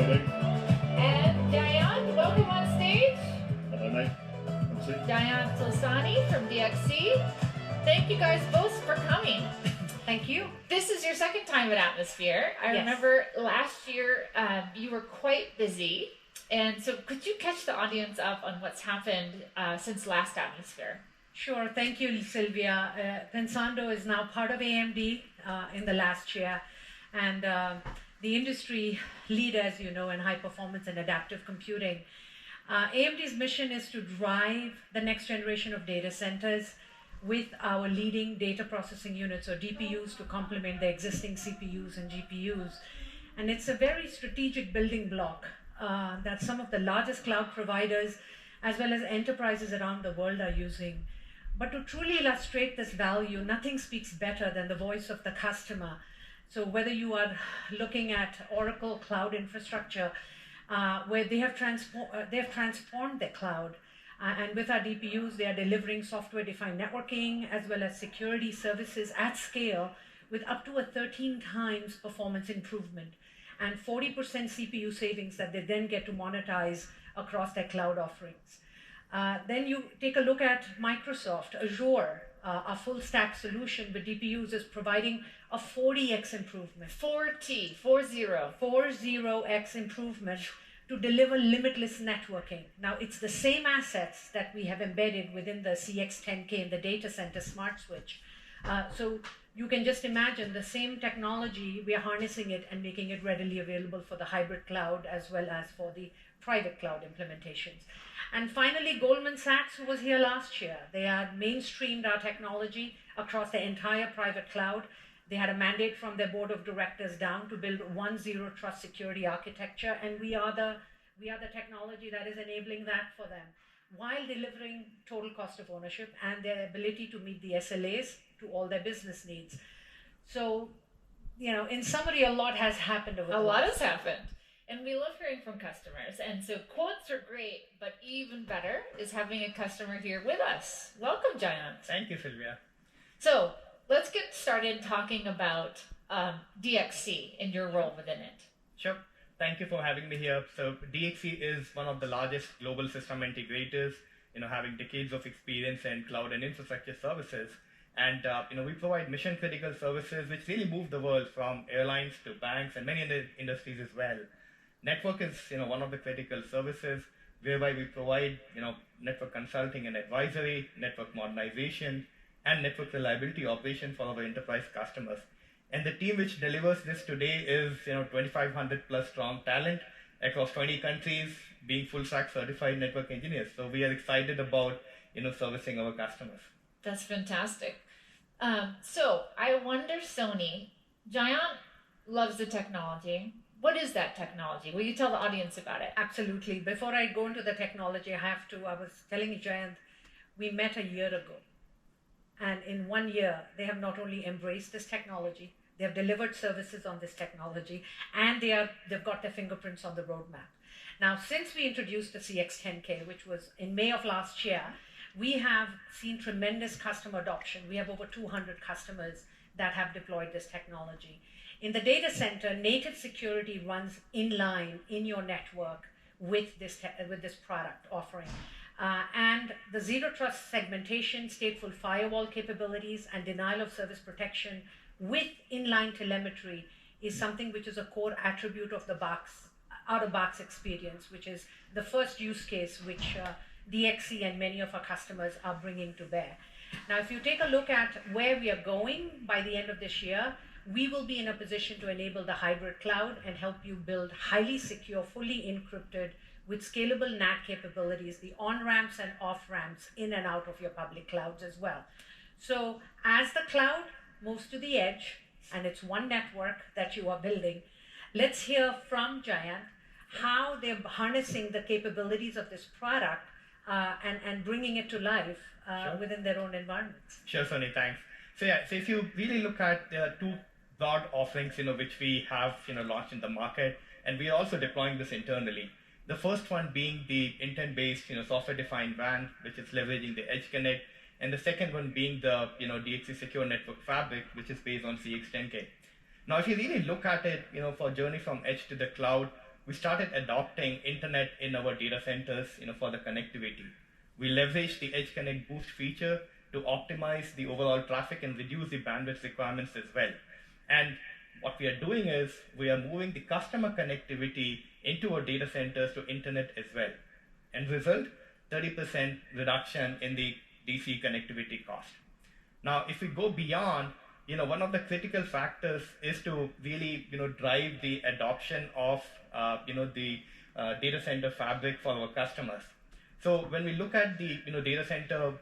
Mike. And Diane, welcome on stage. Hello, Mike. Diane Tilsani from DXC. Thank you guys both for coming. Thank you. This is your second time at Atmosphere. I remember last year you were quite busy. And so could you catch the audience up on what's happened since last Atmosphere? Sure. Thank you, Sylvia. Pensando is now part of AMD in the last year. And the industry leader, as you know, in high performance and adaptive computing. AMD's mission is to drive the next generation of data centers with our leading data processing units, or DPUs, to complement the existing CPUs and GPUs. And it's a very strategic building block that some of the largest cloud providers, as well as enterprises around the world, are using. But to truly illustrate this value, nothing speaks better than the voice of the customer. So whether you are looking at Oracle Cloud Infrastructure, where they have transformed their cloud, and with our DPUs, they are delivering software-defined networking as well as security services at scale with up to a 13 times performance improvement and 40% CPU savings that they then get to monetize across their cloud offerings. Then you take a look at Microsoft Azure. A full stack solution with DPUs is providing a 40x improvement. 40x improvement to deliver limitless networking. Now, it's the same assets that we have embedded within the CX10K in the data center smart switch. So you can just imagine the same technology, we are harnessing it and making it readily available for the hybrid cloud as well as for the private cloud implementations. And finally, Goldman Sachs, who was here last year, they had mainstreamed our technology across the entire private cloud. They had a mandate from their board of directors down to build one zero trust security architecture, and we are the technology that is enabling that for them, while delivering total cost of ownership and their ability to meet the SLAs to all their business needs. So, in summary, a lot has happened over the A lot has happened. And we love hearing from customers. And so quotes are great, but even better is having a customer here with us. Welcome, Jayant. Thank you, Sylvia. So let's get started talking about DXC and your role within it. Sure. Thank you for having me here. So DXC is one of the largest global system integrators, having decades of experience in cloud and infrastructure services. And we provide mission critical services which really move the world, from airlines to banks and many other industries as well. Network is one of the critical services whereby we provide network consulting and advisory, network modernization, and network reliability operation for our enterprise customers. And the team which delivers this today is 2,500 plus strong talent across 20 countries, being full stack certified network engineers. So we are excited about servicing our customers. That's fantastic. So I wonder, Sony, Jayant loves the technology. What is that technology? Will you tell the audience about it? Absolutely. Before I go into the technology, I was telling Jayant, we met a year ago. And in 1 year, they have not only embraced this technology, they have delivered services on this technology, and they've got their fingerprints on the roadmap. Now, since we introduced the CX10K, which was in May of last year, we have seen tremendous customer adoption. We have over 200 customers that have deployed this technology. In the data center, native security runs inline in your network with this product offering. And the zero trust segmentation, stateful firewall capabilities, and denial of service protection with inline telemetry is something which is a core attribute of the out-of-box experience, which is the first use case which DXC and many of our customers are bringing to bear. Now, if you take a look at where we are going by the end of this year, we will be in a position to enable the hybrid cloud and help you build highly secure, fully encrypted, with scalable NAT capabilities, the on-ramps and off-ramps in and out of your public clouds as well. So as the cloud moves to the edge, and it's one network that you are building, let's hear from Jayant how they're harnessing the capabilities of this product and bringing it to life within their own environments. Sure, Sonny, thanks. So if you really look at the two broad offerings, which we have, launched in the market, and we are also deploying this internally. The first one being the intent-based, software-defined WAN, which is leveraging the Edge Connect, and the second one being the, DXC Secure Network Fabric, which is based on CX10K. Now, if you really look at it, for journey from edge to the cloud, we started adopting internet in our data centers, for the connectivity. We leveraged the Edge Connect Boost feature to optimize the overall traffic and reduce the bandwidth requirements as well. And what we are doing is we are moving the customer connectivity into our data centers to internet as well. And result, 30% reduction in the DC connectivity cost. Now, if we go beyond, one of the critical factors is to really, drive the adoption of, the data center fabric for our customers. So when we look at the, data center,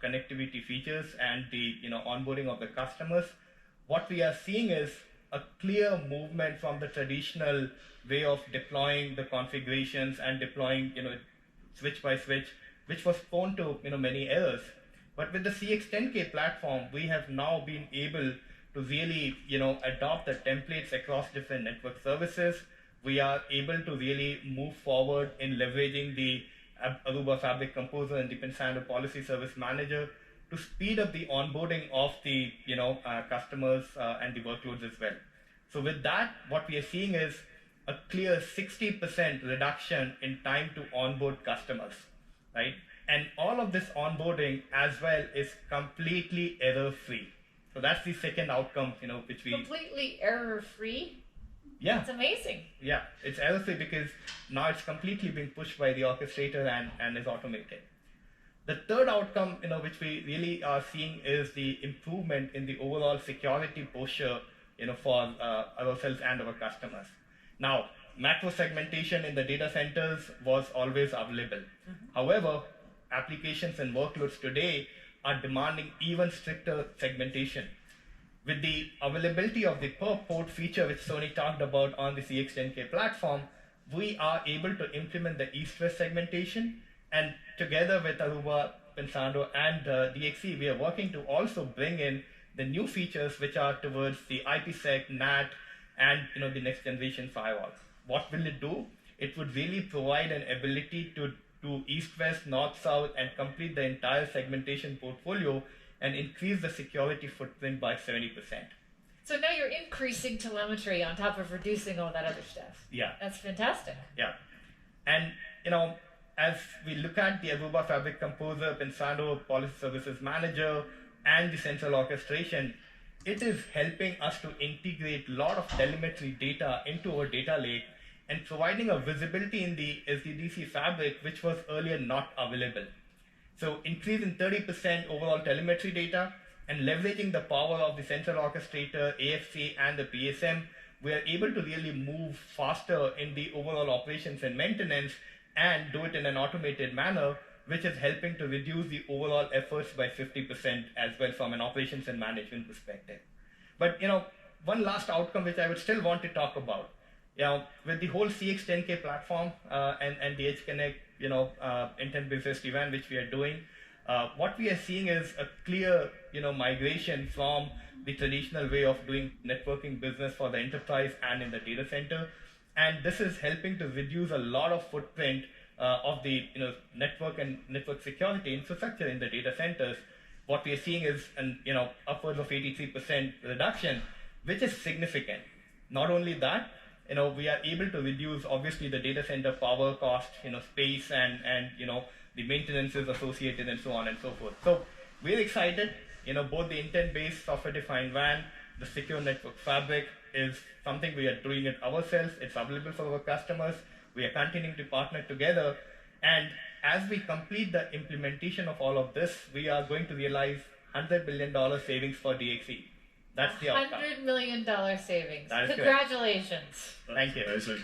connectivity features and the, onboarding of the customers, what we are seeing is a clear movement from the traditional way of deploying the configurations and deploying, switch by switch, which was prone to, many errors. But with the CX10K platform, we have now been able to really, adopt the templates across different network services. We are able to really move forward in leveraging the Aruba Fabric Composer and the Pensando Policy Service Manager to speed up the onboarding of the, customers and the workloads as well. So with that, what we are seeing is a clear 60% reduction in time to onboard customers, right? And all of this onboarding as well is completely error-free. So that's the second outcome, which we... Completely error-free? Yeah. That's amazing. Yeah, it's error-free because now it's completely being pushed by the orchestrator and is automated. The third outcome, which we really are seeing is the improvement in the overall security posture, for ourselves and our customers. Now, macro segmentation in the data centers was always available. Mm-hmm. However, applications and workloads today are demanding even stricter segmentation. With the availability of the per port feature, which Sony talked about on the CX10K platform, we are able to implement the east-west segmentation. And together with Aruba, Pensando, and DXC, we are working to also bring in the new features which are towards the IPsec, NAT, and the next generation firewalls. What will it do? It would really provide an ability to do east-west, north-south, and complete the entire segmentation portfolio and increase the security footprint by 70%. So now you're increasing telemetry on top of reducing all that other stuff. Yeah. That's fantastic. Yeah. And, as we look at the Aruba Fabric Composer, Pensando Policy Services Manager, and the central orchestration, it is helping us to integrate a lot of telemetry data into our data lake and providing a visibility in the SDDC fabric, which was earlier not available. So increase in 30% overall telemetry data and leveraging the power of the central orchestrator, AFC, and the PSM, we are able to really move faster in the overall operations and maintenance and do it in an automated manner, which is helping to reduce the overall efforts by 50% as well from an operations and management perspective. But, one last outcome which I would still want to talk about, with the whole CX10K platform and the Edge Connect, intent-based SD-WAN, which we are doing, what we are seeing is a clear, migration from the traditional way of doing networking business for the enterprise and in the data center. And this is helping to reduce a lot of footprint of the network and network security infrastructure in the data centers. What we are seeing is upwards of 83% reduction, which is significant. Not only that, we are able to reduce obviously the data center power cost, space and the maintenances associated and so on and so forth. So we're excited. Both the intent-based software-defined WAN, the secure network fabric is something we are doing it ourselves. It's available for our customers. We are continuing to partner together. And as we complete the implementation of all of this, we are going to realize $100 billion savings for DXC. That's the outcome. $100 million savings. That is Congratulations. Thank you. Amazing.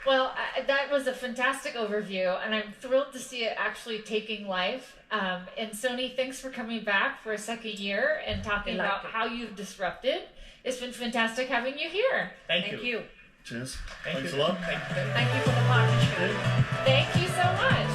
Well, that was a fantastic overview, and I'm thrilled to see it actually taking life. And Sony, thanks for coming back for a second year and talking about how you've disrupted. It's been fantastic having you here. Thank you. Cheers. Thanks Thanks a lot. Thank you. Thank you for the partnership. Thank you so much.